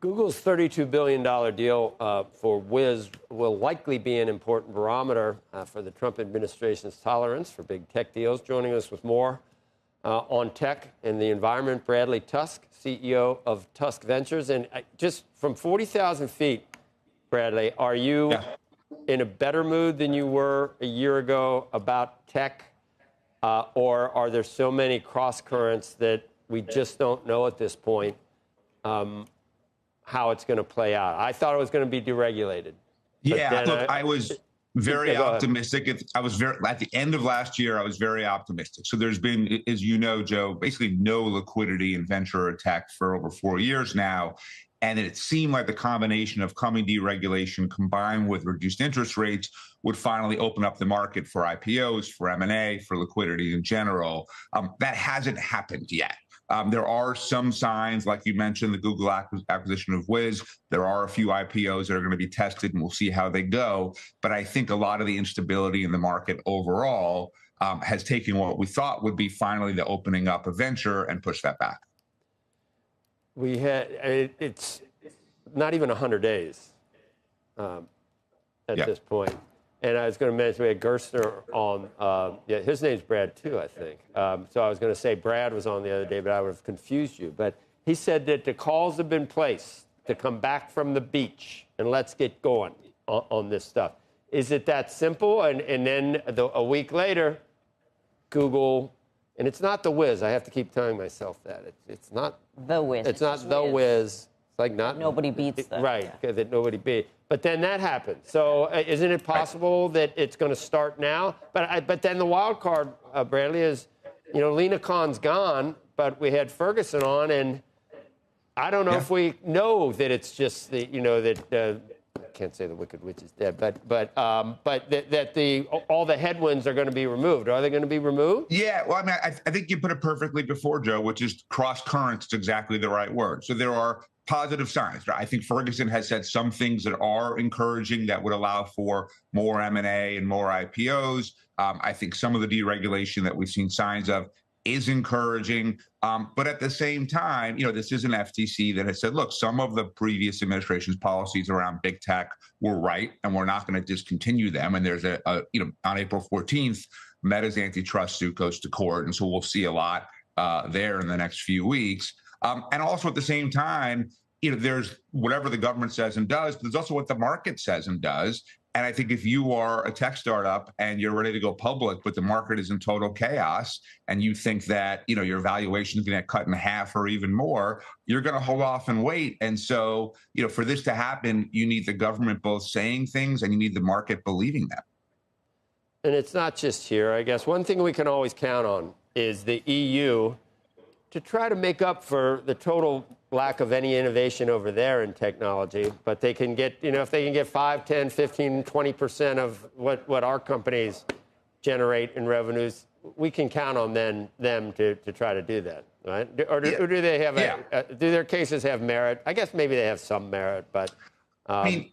Google's $32 billion deal for Wiz will likely be an important barometer for the Trump administration's tolerance for big tech deals. Joining us with more on tech and the environment, Bradley Tusk, CEO of Tusk Ventures. And just from 40,000 feet, Bradley, are you in a better mood than you were a year ago about tech? Or are there so many cross currents that we just don't know at this point how it's going to play out? I thought it was going to be deregulated. Yeah, look, I was very optimistic. I was at the end of last year, I was very optimistic. So there's been, as you know, Joe, basically no liquidity in venture or tech for over 4 years now. And it seemed like the combination of coming deregulation combined with reduced interest rates would finally open up the market for IPOs, for M&A, for liquidity in general. That hasn't happened yet. There are some signs, like you mentioned, the Google acquisition of Wiz. There are a few IPOs that are going to be tested, and we'll see how they go. But I think a lot of the instability in the market overall has taken what we thought would be finally the opening up of venture and pushed that back. We had, it's not even 100 days at this point. And I was going to mention, we had Gerstner on, his name's Brad too, I think. So I was going to say Brad was on the other day, but I would have confused you. But he said that the calls have been placed to come back from the beach and let's get going on this stuff. Is it that simple? And then a week later, Google, and it's not the Wiz. I have to keep telling myself that. It's not the Wiz. It's not the Wiz. It's like not nobody beats them. Right, that nobody beat. But then that happened. So isn't it possible that it's going to start now? But then the wild card, Bradley, is, you know, Lena Khan's gone, but we had Ferguson on, and I don't know if we know that it's just the, you know, that I can't say the Wicked Witch is dead, but that all the headwinds are going to be removed. Are they going to be removed? Yeah, well, I mean, I think you put it perfectly before, Joe, which is cross currents is exactly the right word. So there are positive signs. I think Ferguson has said some things that are encouraging that would allow for more M&A and more IPOs. I think some of the deregulation that we've seen signs of is encouraging. But at the same time, you know, this is an FTC that has said, look, some of the previous administration's policies around big tech were right, and we're not going to discontinue them. And there's you know, on April 14th, Meta's antitrust suit goes to court. And so we'll see a lot there in the next few weeks. And also at the same time, you know, there's whatever the government says and does, but there's also what the market says and does. And I think if you are a tech startup and you're ready to go public, but the market is in total chaos, and you think that, you know, your valuation is going to get cut in half or even more, you're going to hold off and wait. And so, you know, for this to happen, you need the government both saying things and you need the market believing them. And it's not just here, I guess. One thing we can always count on is the EU to try to make up for the total lack of any innovation over there in technology. But they can get, you know, if they can get 5, 10, 15, 20% of what our companies generate in revenues, we can count on them to try to do that, right? Or do they have, do their cases have merit? I guess maybe they have some merit, but... I mean,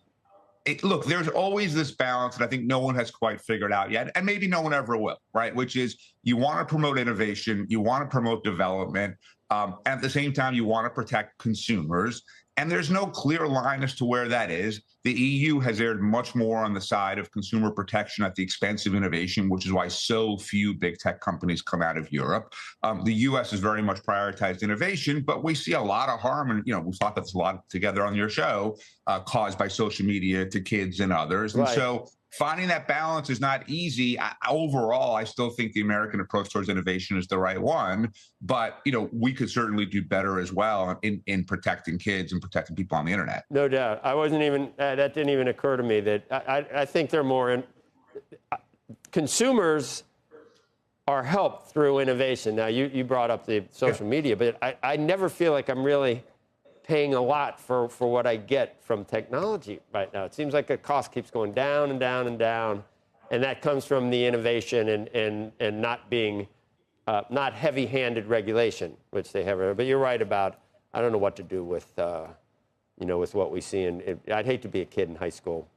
look, there's always this balance that I think no one has quite figured out yet, and maybe no one ever will, right? Which is you want to promote innovation, you want to promote development, and at the same time, you want to protect consumers. And there's no clear line as to where that is. The EU has erred much more on the side of consumer protection at the expense of innovation, which is why so few big tech companies come out of Europe. The US has very much prioritized innovation, but we see a lot of harm, and, you know, we've talked about this a lot together on your show, caused by social media to kids and others. And so finding that balance is not easy. Overall, I still think the American approach towards innovation is the right one, but, you know, we could certainly do better as well in protecting kids and protecting people on the internet. No doubt. I wasn't even, that didn't even occur to me that I think they're more consumers are helped through innovation. Now, you brought up the social media, but I never feel like I'm really paying a lot for what I get from technology right now. It seems like the cost keeps going down and down and down, and that comes from the innovation and not being not heavy-handed regulation, which they have. But you're right about, I don't know what to do with you know, with what we see. And I'd hate to be a kid in high school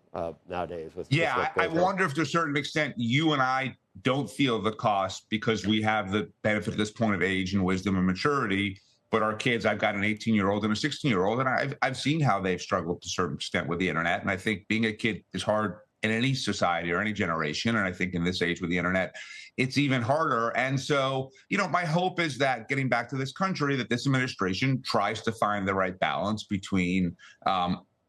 nowadays. I wonder if to a certain extent you and I don't feel the cost because we have the benefit at this point of age and wisdom and maturity. But our kids, I've got an 18-year-old and a 16-year-old, and I've seen how they've struggled to a certain extent with the internet. And I think being a kid is hard in any society or any generation. And I think in this age with the internet, it's even harder. And so, my hope is that getting back to this country, that this administration tries to find the right balance between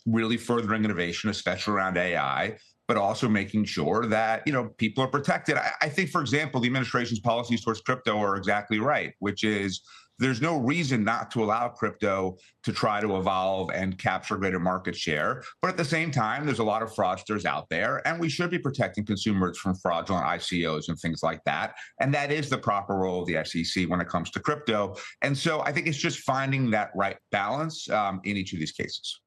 really furthering innovation, especially around AI, but also making sure that, people are protected. I think, for example, the administration's policies towards crypto are exactly right, which is there's no reason not to allow crypto to try to evolve and capture greater market share. But at the same time, there's a lot of fraudsters out there, and we should be protecting consumers from fraudulent ICOs and things like that. And that is the proper role of the SEC when it comes to crypto. And so I think it's just finding that right balance in each of these cases.